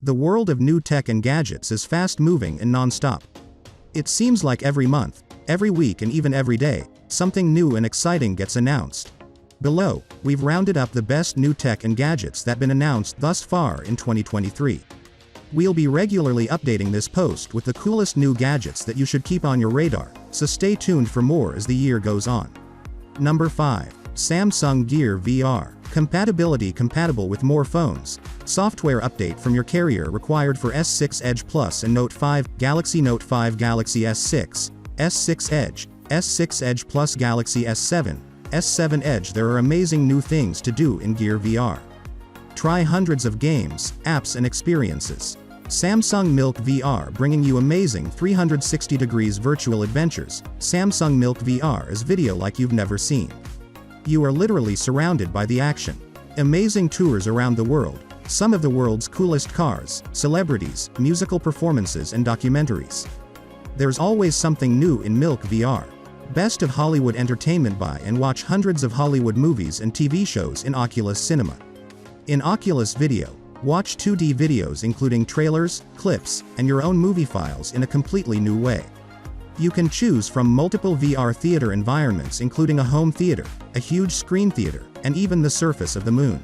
The world of new tech and gadgets is fast-moving and non-stop. It seems like every month, every week and even every day, something new and exciting gets announced. Below, we've rounded up the best new tech and gadgets that been announced thus far in 2023. We'll be regularly updating this post with the coolest new gadgets that you should keep on your radar, so stay tuned for more as the year goes on. Number 5. Samsung Gear VR. Compatible with more phones. Software update from your carrier required for S6 Edge Plus and Note 5, Galaxy Note 5, Galaxy S6, S6 Edge, S6 Edge Plus, Galaxy S7, S7 Edge. There are amazing new things to do in Gear VR. Try hundreds of games, apps and experiences. Samsung Milk VR, bringing you amazing 360 degrees virtual adventures. Samsung Milk VR is video like you've never seen. You are literally surrounded by the action. Amazing tours around the world, some of the world's coolest cars, celebrities, musical performances and documentaries. There's always something new in Milk VR. Best of Hollywood entertainment. Buy and watch hundreds of Hollywood movies and TV shows in Oculus Cinema. In Oculus Video, watch 2D videos including trailers, clips, and your own movie files in a completely new way. You can choose from multiple VR theater environments including a home theater, a huge screen theater, and even the surface of the moon.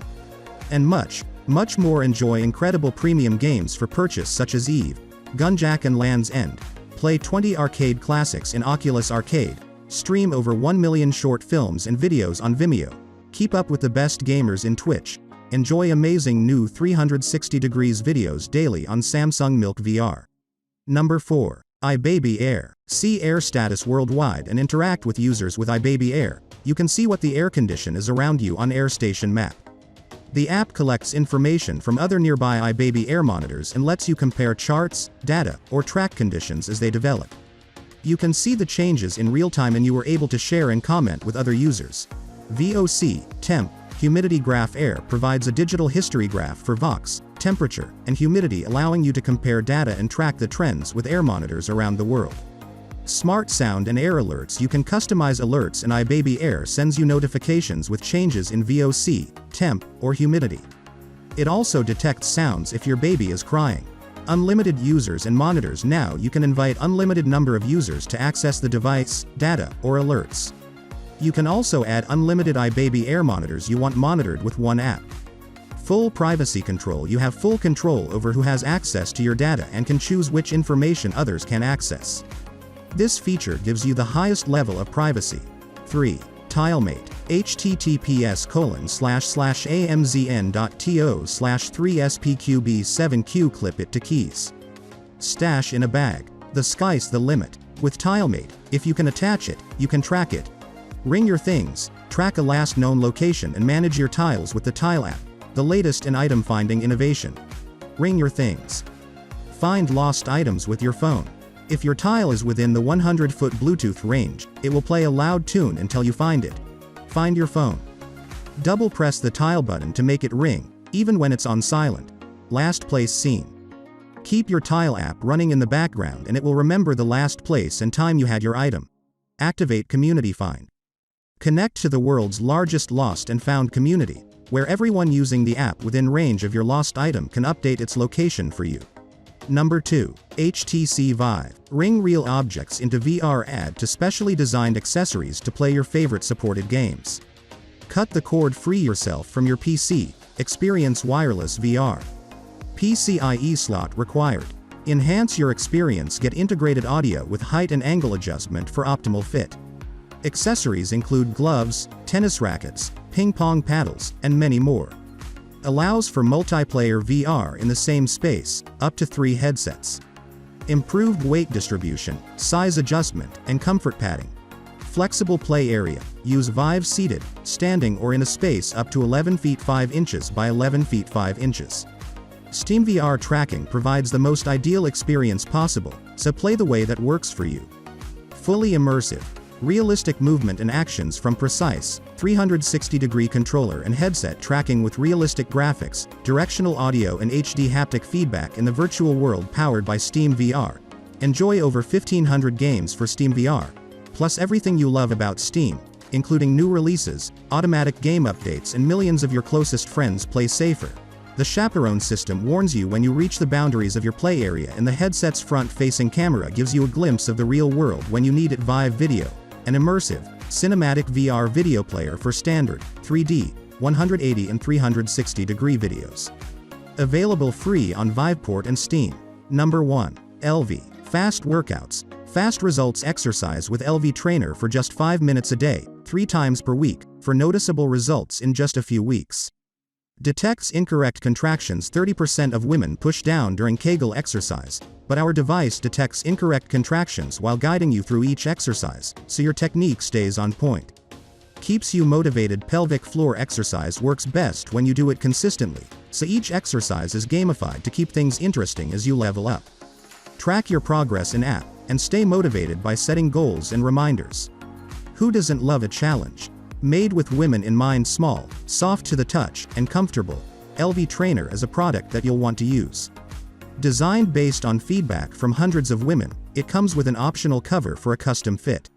And much, much more. Enjoy incredible premium games for purchase such as Eve, Gunjack and Land's End. Play 20 arcade classics in Oculus Arcade. Stream over 1 million short films and videos on Vimeo. Keep up with the best gamers in Twitch. Enjoy amazing new 360 degrees videos daily on Samsung Milk VR. Number 4. iBaby Air. See air status worldwide and interact with users with iBaby Air. You can see what the air condition is around you on AirStation Map. The app collects information from other nearby iBaby Air monitors and lets you compare charts, data, or track conditions as they develop. You can see the changes in real time and you are able to share and comment with other users. VOC, temp, humidity graph. Air provides a digital history graph for VOC, temperature, and humidity, allowing you to compare data and track the trends with air monitors around the world. Smart sound and air alerts. You can customize alerts and iBaby Air sends you notifications with changes in VOC, temp, or humidity. It also detects sounds if your baby is crying. Unlimited users and monitors. Now you can invite unlimited number of users to access the device, data, or alerts. You can also add unlimited iBaby Air monitors you want monitored with one app. Full privacy control. You have full control over who has access to your data and can choose which information others can access. This feature gives you the highest level of privacy. 3. TileMate. https://amzn.to/3spqb7q. Clip it to keys. Stash in a bag. The sky's the limit. With TileMate, if you can attach it, you can track it. Ring your things, track a last known location and manage your tiles with the Tile app, the latest in item finding innovation. Ring your things. Find lost items with your phone. If your tile is within the 100-foot Bluetooth range, it will play a loud tune until you find it. Find your phone. Double press the tile button to make it ring, even when it's on silent. Last place seen. Keep your tile app running in the background and it will remember the last place and time you had your item. Activate Community Find. Connect to the world's largest lost and found community, where everyone using the app within range of your lost item can update its location for you. Number 2. HTC Vive. Ring real objects into VR. Add to specially designed accessories to play your favorite supported games. Cut the cord. Free yourself from your PC. Experience wireless VR. PCIe slot required. Enhance your experience. Get integrated audio with height and angle adjustment for optimal fit. Accessories include gloves, tennis rackets, ping pong paddles, and many more. Allows for multiplayer VR in the same space, up to 3 headsets. Improved weight distribution, size adjustment, and comfort padding. Flexible play area. Use Vive seated, standing or in a space up to 11 feet 5 inches by 11 feet 5 inches. SteamVR tracking provides the most ideal experience possible, so play the way that works for you. Fully immersive. Realistic movement and actions from precise, 360-degree controller and headset tracking with realistic graphics, directional audio and HD haptic feedback in the virtual world powered by SteamVR. Enjoy over 1,500 games for SteamVR, plus everything you love about Steam, including new releases, automatic game updates and millions of your closest friends. Play safer. The chaperone system warns you when you reach the boundaries of your play area, and the headset's front-facing camera gives you a glimpse of the real world when you need it. Vive Video, an immersive, cinematic VR video player for standard, 3D, 180 and 360-degree videos. Available free on Viveport and Steam. Number 1. LV. Fast workouts. Fast results. Exercise with LV Trainer for just 5 minutes a day, 3 times per week, for noticeable results in just a few weeks. Detects incorrect contractions. 30% of women push down during Kegel exercise, but our device detects incorrect contractions while guiding you through each exercise, so your technique stays on point. Keeps you motivated. Pelvic floor exercise works best when you do it consistently, so each exercise is gamified to keep things interesting as you level up. Track your progress in app, and stay motivated by setting goals and reminders. Who doesn't love a challenge? Made with women in mind. Small, soft to the touch, and comfortable, LV Trainer is a product that you'll want to use. Designed based on feedback from hundreds of women, it comes with an optional cover for a custom fit.